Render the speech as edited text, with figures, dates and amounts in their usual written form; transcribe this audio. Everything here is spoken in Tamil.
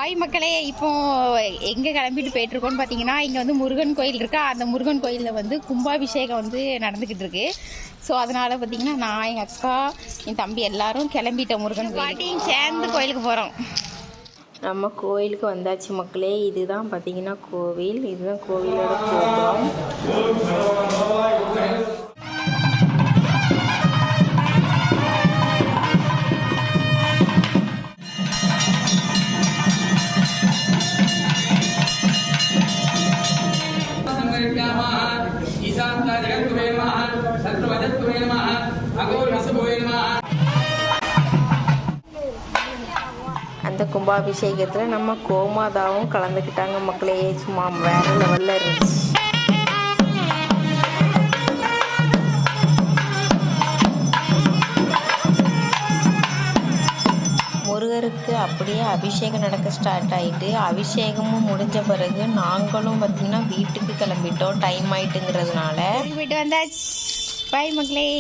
ஹாய் மக்களே, இப்போ எங்கே கிளம்பிட்டு போயிட்டுருக்கோன்னு பார்த்தீங்கன்னா, இங்கே வந்து முருகன் கோயில் இருக்கா. அந்த முருகன் கோயிலில் வந்து கும்பாபிஷேகம் வந்து நடந்துக்கிட்டு இருக்கு. ஸோ அதனால் பார்த்தீங்கன்னா நான், எங்கள் அக்கா, என் தம்பி எல்லாரும் கிளம்பிட்டோம். முருகன் பாட்டியும் சேர்ந்து கோயிலுக்கு போகிறோம். நம்ம கோயிலுக்கு வந்தாச்சு மக்களே. இதுதான் பார்த்தீங்கன்னா கோவில். இதுதான் கோவிலோட கோபுரம். அந்த கும்பாபிஷேகத்தில் நம்ம கோமாதாவும் கலந்துக்கிட்டாங்க மக்களே. சும்மா வேற லெவலில் இருந்துச்சு. முருகருக்கு அப்படியே அபிஷேகம் நடக்க ஸ்டார்ட் ஆகிட்டு, அபிஷேகமும் முடிஞ்ச பிறகு நாங்களும் பார்த்திங்கன்னா வீட்டுக்கு கிளம்பிட்டோம். டைம் ஆகிட்டுங்கிறதுனால போயிட்டு வந்தாச்சு. பாய் மக்களே.